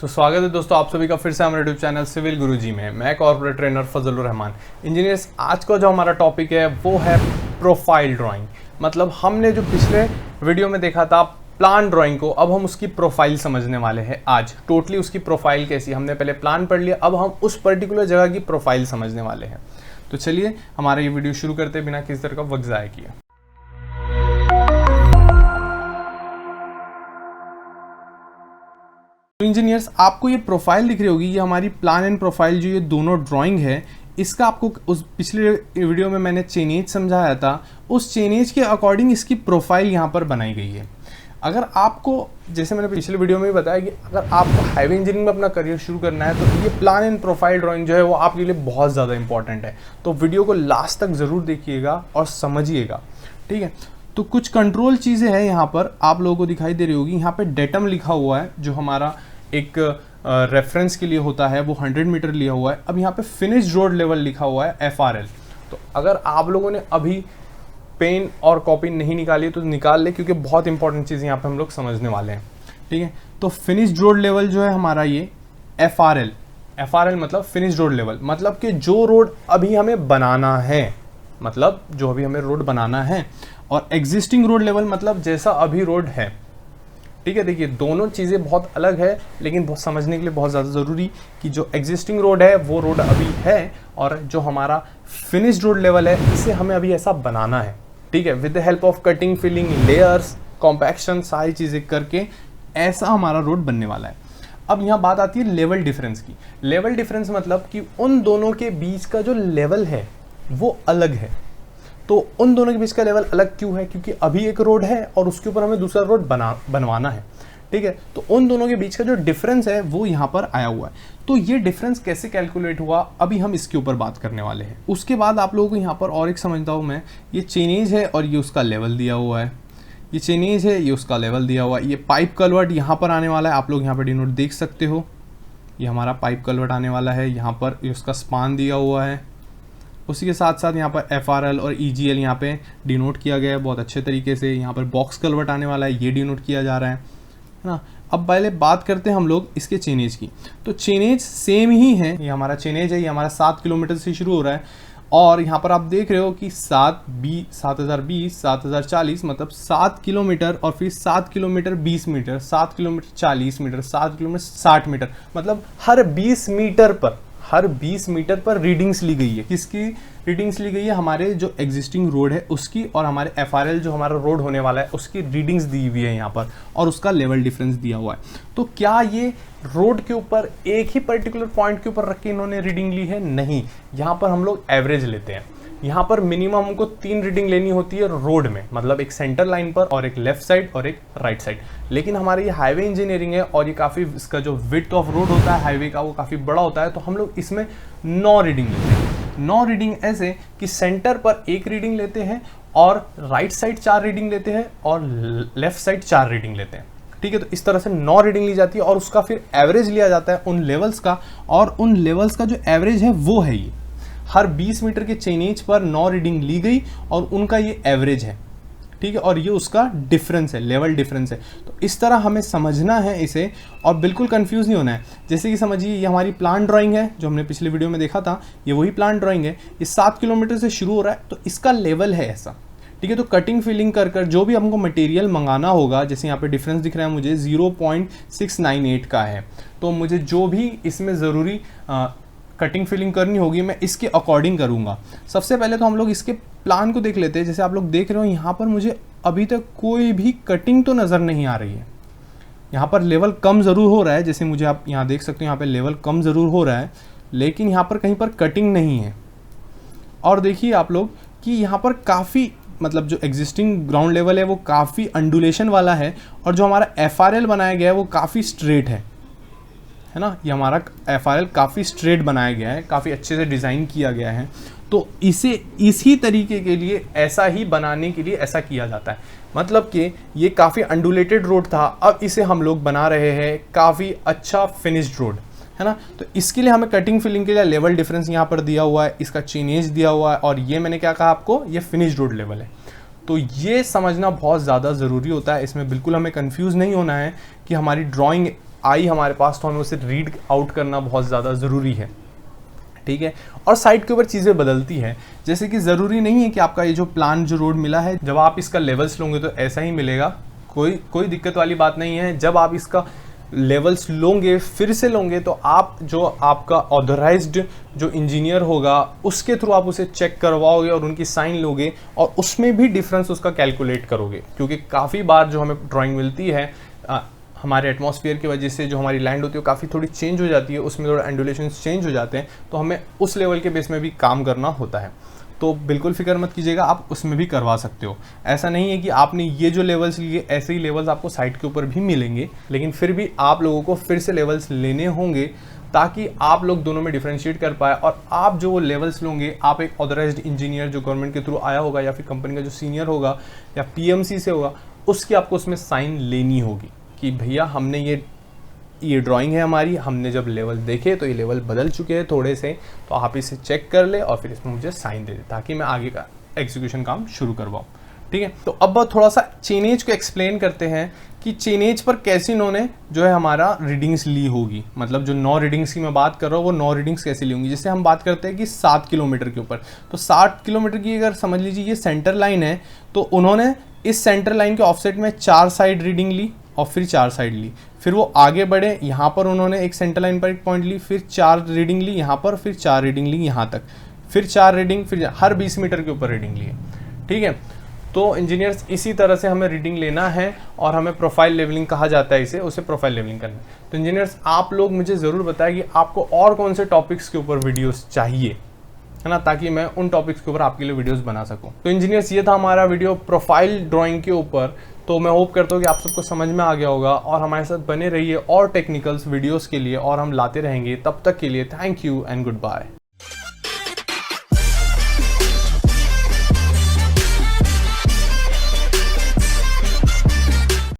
तो स्वागत है दोस्तों आप सभी का फिर से हमारे यूट्यूब चैनल सिविल गुरुजी में। मैं corporate trainer Fazlur Rahman. Engineers, आज का जो हमारा टॉपिक है वो है प्रोफाइल ड्राइंग। मतलब हमने जो पिछले वीडियो में देखा था प्लान ड्राइंग को, अब हम उसकी प्रोफाइल समझने वाले हैं। आज टोटली उसकी प्रोफाइल कैसी, हमने पहले प्लान पढ़ लिया, अब हम उस पर्टिकुलर जगह की प्रोफाइल समझने वाले हैं। तो चलिए हमारा ये वीडियो शुरू करते बिना किसी तरह का वक्त ज़ाया किए। तो इंजीनियर्स, आपको ये प्रोफाइल दिख रही होगी, ये हमारी प्लान एंड प्रोफाइल जो ये दोनों ड्राइंग है, इसका आपको उस पिछले वीडियो में मैंने चेनेज समझाया था, उस चेनेज के अकॉर्डिंग इसकी प्रोफाइल यहाँ पर बनाई गई है। अगर आपको, जैसे मैंने पिछले वीडियो में भी बताया कि अगर आपको हाईवे इंजीनियरिंग में अपना करियर शुरू करना है तो ये प्लान एंड प्रोफाइल ड्राइंग जो है वो आपके लिए बहुत ज़्यादा इंपॉर्टेंट है। तो वीडियो को लास्ट तक ज़रूर देखिएगा और समझिएगा, ठीक है। तो कुछ कंट्रोल चीज़ें हैं यहाँ पर, आप लोगों को दिखाई दे रही होगी। यहाँ पे डेटम लिखा हुआ है जो हमारा एक रेफरेंस के लिए होता है, वो 100 मीटर लिया हुआ है। अब यहाँ पे फिनिश रोड लेवल लिखा हुआ है FRL। तो अगर आप लोगों ने अभी पेन और कॉपी नहीं निकाली तो निकाल ले, क्योंकि बहुत इंपॉर्टेंट चीज़ यहाँ पे हम लोग समझने वाले हैं, ठीक है। तो फिनिश रोड लेवल जो है हमारा ये FRL मतलब फिनिश रोड लेवल, मतलब कि जो रोड अभी हमें बनाना है, मतलब जो अभी हमें रोड बनाना है। और एग्जिस्टिंग रोड लेवल मतलब जैसा अभी रोड है, ठीक है। देखिए दोनों चीज़ें बहुत अलग है, लेकिन समझने के लिए बहुत ज़्यादा ज़रूरी कि जो एग्जिस्टिंग रोड है वो रोड अभी है, और जो हमारा फिनिश्ड रोड लेवल है इसे हमें अभी ऐसा बनाना है, ठीक है। With the help of cutting, filling, layers, compaction, सारी चीज़ें करके ऐसा हमारा रोड बनने वाला है। अब यहाँ बात आती है लेवल डिफरेंस की। लेवल डिफरेंस मतलब कि उन दोनों के बीच का जो लेवल है वो अलग है। तो उन दोनों के बीच का लेवल अलग क्यों है? क्योंकि अभी एक रोड है और उसके ऊपर हमें दूसरा रोड बनवाना है, ठीक है। तो उन दोनों के बीच का जो डिफरेंस है वो यहाँ पर आया हुआ है। तो ये डिफरेंस कैसे कैलकुलेट हुआ, अभी हम इसके ऊपर बात करने वाले हैं। उसके बाद आप लोगों को यहाँ पर और एक समझता हूँ मैं, ये चेनेज है और ये उसका लेवल दिया हुआ है। ये चेनेज है, ये उसका लेवल दिया हुआ है। ये पाइप कलवर्ट यहाँ पर आने वाला है, आप लोग यहाँ पर डिनोट देख सकते हो। ये हमारा पाइप कलवर्ट आने वाला है, यहाँ पर उसका स्पान दिया हुआ है। उसी के साथ साथ यहाँ पर FRL और EGL यहाँ पे डिनोट किया गया है बहुत अच्छे तरीके से। यहाँ पर बॉक्स कलवर्ट आने वाला है, ये डिनोट किया जा रहा है ना। अब पहले बात करते हैं हम लोग इसके चेनेज की। तो चेनेज सेम ही है, ये हमारा चेनेज है, ये हमारा 7 किलोमीटर से शुरू हो रहा है। और यहाँ पर आप देख रहे हो कि 7020, 7040 मतलब 7 किलोमीटर, और फिर 7 kilometre 20 metre, 7 kilometre 40 metre, 7 kilometre 60 metre, मतलब हर 20 मीटर पर रीडिंग्स ली गई है। किसकी रीडिंग्स ली गई है? हमारे जो एग्जिस्टिंग रोड है उसकी, और हमारे FRL जो हमारा रोड होने वाला है उसकी रीडिंग्स दी हुई है यहाँ पर, और उसका लेवल डिफरेंस दिया हुआ है। तो क्या ये रोड के ऊपर एक ही पर्टिकुलर पॉइंट के ऊपर रख के इन्होंने रीडिंग ली है? नहीं, यहाँ पर हम लोग एवरेज लेते हैं। यहाँ पर मिनिमम हमको 3 रीडिंग लेनी होती है रोड में, मतलब एक सेंटर लाइन पर, और एक लेफ्ट साइड और एक राइट साइड। लेकिन हमारी ये हाईवे इंजीनियरिंग है और ये काफ़ी, इसका जो विड्थ ऑफ रोड होता है हाईवे का वो काफ़ी बड़ा होता है, तो हम लोग इसमें 9 रीडिंग लेते हैं। 9 रीडिंग ऐसे कि सेंटर पर 1 रीडिंग लेते हैं, और राइट साइड 4 रीडिंग लेते हैं, और लेफ्ट साइड 4 रीडिंग लेते हैं, ठीक है। तो इस तरह से 9 रीडिंग ली जाती है, और उसका फिर एवरेज लिया जाता है उन लेवल्स का, और उन लेवल्स का जो एवरेज है वो है ये। हर 20 मीटर के चेनेज पर 9 रीडिंग ली गई और उनका ये एवरेज है, ठीक है। और ये उसका डिफरेंस है, लेवल डिफरेंस है। तो इस तरह हमें समझना है इसे, और बिल्कुल कंफ्यूज नहीं होना है। जैसे कि समझिए ये हमारी प्लान ड्राइंग है जो हमने पिछले वीडियो में देखा था, ये वही प्लान ड्राइंग है। ये 7 किलोमीटर से शुरू हो रहा है, तो इसका लेवल है ऐसा, ठीक है। तो कटिंग फिलिंग कर जो भी हमको मटेरियल मंगाना होगा, जैसे यहाँ पे डिफरेंस दिख रहा है मुझे 0.698 का है, तो मुझे जो भी इसमें ज़रूरी कटिंग फिलिंग करनी होगी मैं इसके अकॉर्डिंग करूँगा। सबसे पहले तो हम लोग इसके प्लान को देख लेते हैं। जैसे आप लोग देख रहे हो यहाँ पर मुझे अभी तक कोई भी कटिंग तो नज़र नहीं आ रही है। यहाँ पर लेवल कम ज़रूर हो रहा है, जैसे मुझे आप यहाँ देख सकते हो, यहाँ पर लेवल कम ज़रूर हो रहा है, लेकिन यहाँ पर कहीं पर कटिंग नहीं है। और देखिए आप लोग कि यहाँ पर काफ़ी, मतलब जो एग्जिस्टिंग ग्राउंड लेवल है वो काफ़ी अंडुलेशन वाला है, और जो हमारा FRL बनाया गया है वो काफ़ी स्ट्रेट है ना। ये हमारा FRL काफ़ी स्ट्रेट बनाया गया है, काफ़ी अच्छे से डिज़ाइन किया गया है। तो इसे इसी तरीके के लिए, ऐसा ही बनाने के लिए ऐसा किया जाता है। मतलब कि ये काफ़ी अंडुलेटेड रोड था, अब इसे हम लोग बना रहे हैं काफ़ी अच्छा फिनिश्ड रोड, है ना। तो इसके लिए हमें कटिंग फिलिंग के लिए लेवल डिफरेंस यहाँ पर दिया हुआ है, इसका चेनेज दिया हुआ है, और ये मैंने क्या कहा आपको, ये फिनिश्ड रोड लेवल है। तो ये समझना बहुत ज़्यादा ज़रूरी होता है, इसमें बिल्कुल हमें कंफ्यूज नहीं होना है कि हमारी ड्राइंग आई हमारे पास, तो हमें उसे रीड आउट करना बहुत ज़्यादा ज़रूरी है, ठीक है। और साइट के ऊपर चीज़ें बदलती हैं, जैसे कि ज़रूरी नहीं है कि आपका ये जो प्लान जो रोड मिला है, जब आप इसका लेवल्स लोगे तो ऐसा ही मिलेगा, कोई दिक्कत वाली बात नहीं है। जब आप इसका लेवल्स लोगे, फिर से लोगे, तो आप जो आपका ऑथराइज्ड जो इंजीनियर होगा उसके थ्रू आप उसे चेक करवाओगे और उनकी साइन लोगे, और उसमें भी डिफरेंस उसका कैलकुलेट करोगे, क्योंकि काफ़ी बार जो हमें ड्राइंग मिलती है हमारे एटमॉस्फेयर की वजह से जो हमारी लैंड होती है वो काफ़ी थोड़ी चेंज हो जाती है, उसमें थोड़ा एंडुलेशंस चेंज हो जाते हैं, तो हमें उस लेवल के बेस में भी काम करना होता है। तो बिल्कुल फिक्र मत कीजिएगा, आप उसमें भी करवा सकते हो। ऐसा नहीं है कि आपने ये जो लेवल्स लिए ऐसे ही लेवल्स आपको साइट के ऊपर भी मिलेंगे, लेकिन फिर भी आप लोगों को फिर से लेवल्स लेने होंगे ताकि आप लोग दोनों में डिफरेंशिएट कर पाए, और आप जो वो लेवल्स लोगे, आप एक ऑथराइज्ड इंजीनियर जो गवर्नमेंट के थ्रू आया होगा या फिर कंपनी का जो सीनियर होगा या पीएमसी से होगा, उसकी आपको उसमें साइन लेनी होगी कि भैया हमने ये ड्राइंग है हमारी, हमने जब लेवल देखे तो ये लेवल बदल चुके हैं थोड़े से, तो आप इसे चेक कर ले और फिर इसमें मुझे साइन दे दे ताकि मैं आगे का एग्जीक्यूशन काम शुरू करवाऊँ, ठीक है। तो अब थोड़ा सा चेनेज को एक्सप्लेन करते हैं कि चेनेज पर कैसे इन्होंने जो है हमारा रीडिंग्स ली होगी, मतलब जो 9 रीडिंग्स की मैं बात कर रहा हूँ वो 9 रीडिंग्स कैसे ली होंगी। जैसे हम बात करते हैं कि 7 किलोमीटर के ऊपर, तो 60 किलोमीटर की अगर समझ लीजिए ये सेंटर लाइन है, तो उन्होंने इस सेंटर लाइन के ऑफसेट में 4 साइड रीडिंग ली और फिर 4 साइड ली, फिर वो आगे बढ़े, यहाँ पर उन्होंने एक सेंटर लाइन पर एक पॉइंट ली, फिर 4 रीडिंग ली यहाँ पर, फिर 4 रीडिंग ली यहाँ तक, फिर 4 रीडिंग, फिर हर 20 मीटर के ऊपर रीडिंग ली, ठीक है। तो इंजीनियर्स इसी तरह से हमें रीडिंग लेना है और हमें प्रोफाइल लेवलिंग कहा जाता है इसे, उसे प्रोफाइल लेवलिंग करना है। तो इंजीनियर्स आप लोग मुझे ज़रूर बताएं कि आपको और कौन से टॉपिक्स के ऊपर वीडियोस चाहिए, है ना, ताकि मैं उन टॉपिक्स के ऊपर आपके लिए वीडियोस बना सकूं। तो इंजीनियर्स ये था हमारा वीडियो प्रोफाइल ड्राइंग के ऊपर। तो मैं होप करता हूँ कि आप सबको समझ में आ गया होगा, और हमारे साथ बने रहिए और टेक्निकल्स वीडियोस के लिए, और हम लाते रहेंगे। तब तक के लिए thank you and good bye.